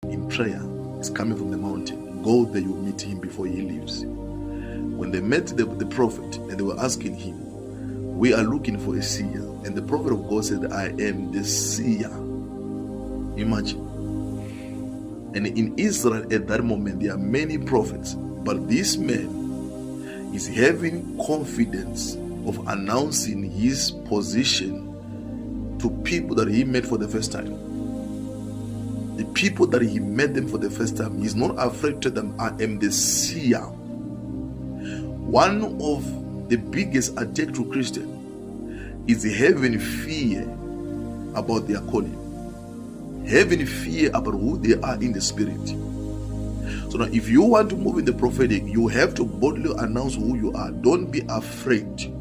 in prayer is coming from the mountain. Go there, you meet him before he leaves. When they met the prophet and they were asking him, we are looking for a seer. And the prophet of God said, I am the seer. Imagine. And in Israel at that moment, there are many prophets. But this man is having confidence of announcing his position to people that he met for the first time. The people that he met them for the first time, he's not afraid to them, I am the seer. One of the biggest attack to Christian is having fear about their calling, having fear about who they are in the spirit. So now if you want to move in the prophetic, you have to boldly announce who you are. Don't be afraid.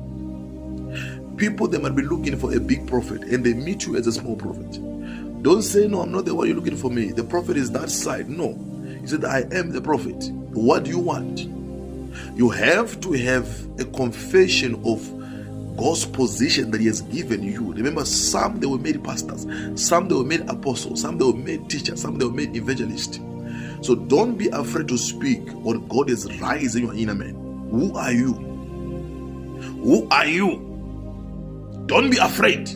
People, they might be looking for a big prophet and they meet you as a small prophet. Don't say, no, I'm not the one you're looking for me. The prophet is that side. No. He said, I am the prophet. What do you want? You have to have a confession of God's position that he has given you. Remember, some they were made pastors, some they were made apostles, some they were made teachers, some they were made evangelists. So don't be afraid to speak what God is rising your inner man. Who are you? Who are you? Don't be afraid.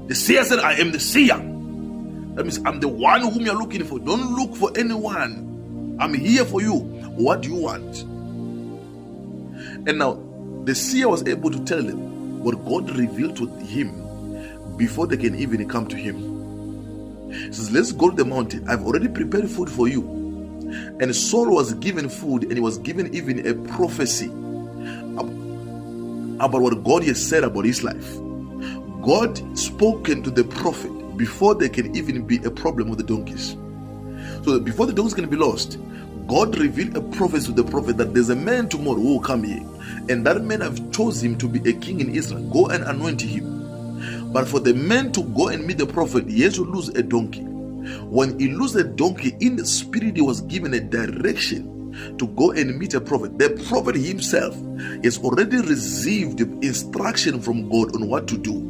The seer said, I am the seer. That means I'm the one whom you're looking for. Don't look for anyone. I'm here for you. What do you want? And now, the seer was able to tell them what God revealed to him before they can even come to him. He says, let's go to the mountain. I've already prepared food for you. And Saul was given food, and he was given even a prophecy about what God has said about his life. God spoken to the prophet before there can even be a problem with the donkeys. So before the donkeys can be lost, God revealed a prophecy to the prophet that there's a man tomorrow who will come here, and that man I've chosen him to be a king in Israel. Go and anoint him. But for the man to go and meet the prophet, he has to lose a donkey. When he loses a donkey, in the spirit he was given a direction to go and meet a prophet. The prophet himself has already received instruction from God on what to do.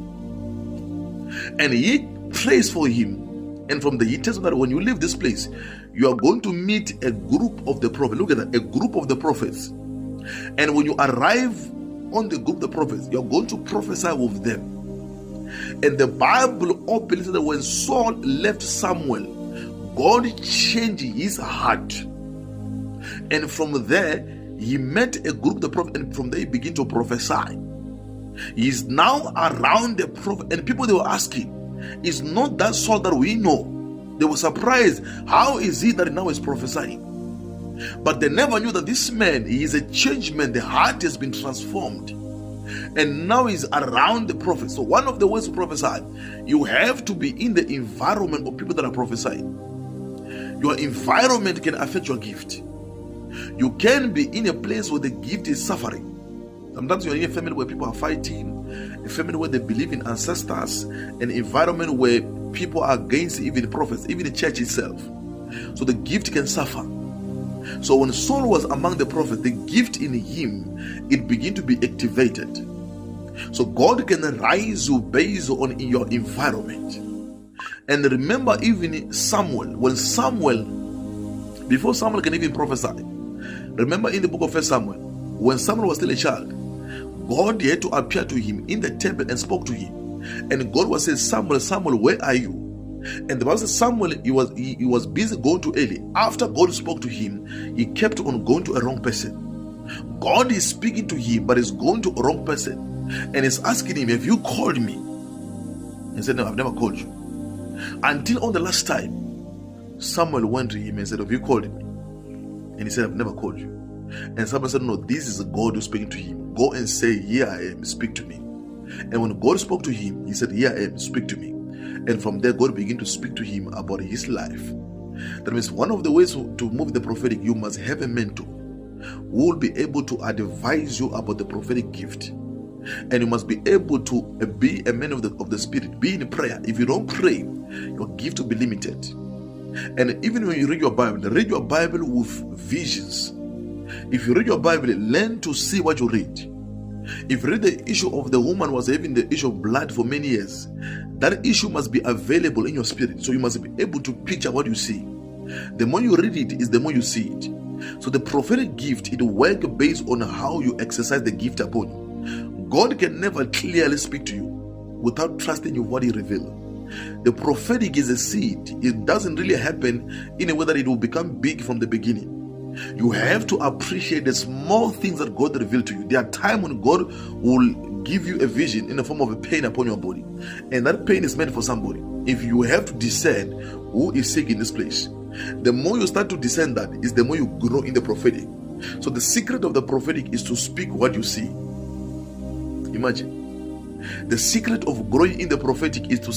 And he prays for him. And from he tells him that when you leave this place, you are going to meet a group of the prophets. Look at that, a group of the prophets. And when you arrive on the group of the prophets, you are going to prophesy with them. And the Bible openly says that when Saul left Samuel, God changed his heart. And from there, he met a group of the prophets, and from there he began to prophesy. He is now around the prophet, and people, they were asking, it's not that Saul that we know. They were surprised. How is he that now is prophesying? But they never knew that this man, he is a changed man. The heart has been transformed. And now he's around the prophet. So one of the ways to prophesy, you have to be in the environment of people that are prophesying. Your environment can affect your gift. You can be in a place where the gift is suffering. Sometimes you're in a family where people are fighting, a family where they believe in ancestors, an environment where people are against even prophets, even the church itself. So the gift can suffer. So when Saul was among the prophets, the gift in him, it began to be activated. So God can rise you based on your environment. And remember, even Samuel, before Samuel can even prophesy, remember in the book of 1 Samuel, when Samuel was still a child, God had to appear to him in the temple and spoke to him. And God was saying, Samuel, Samuel, where are you? And the Bible says Samuel, he was busy going to Eli. After God spoke to him, he kept on going to a wrong person. God is speaking to him, but he's going to a wrong person. And he's asking him, have you called me? He said, no, I've never called you. Until on the last time, Samuel went to him and said, have you called me? And he said, I've never called you. And Samuel said, no, this is God who's speaking to him. Go and say, here I am, speak to me. And when God spoke to him, he said, here I am, speak to me. And from there, God began to speak to him about his life. That means one of the ways to move the prophetic, you must have a mentor who will be able to advise you about the prophetic gift. And you must be able to be a man of the spirit, be in prayer. If you don't pray, your gift will be limited. And even when you read your Bible with visions. If you read your Bible, learn to see what you read. If you read the issue of the woman was having the issue of blood for many years, that issue must be available in your spirit. So you must be able to picture what you see. The more you read it is the more you see it. So the prophetic gift, it works based on how you exercise the gift upon you. God can never clearly speak to you without trusting you what he revealed. The prophetic is a seed. It doesn't really happen in a way that it will become big from the beginning. You have to appreciate the small things that God revealed to you. There are times when God will give you a vision in the form of a pain upon your body, and that pain is meant for somebody. If you have to discern who is sick in this place, the more you start to discern that, is the more you grow in the prophetic. So the secret of the prophetic is to speak what you see. Imagine. The secret of growing in the prophetic is to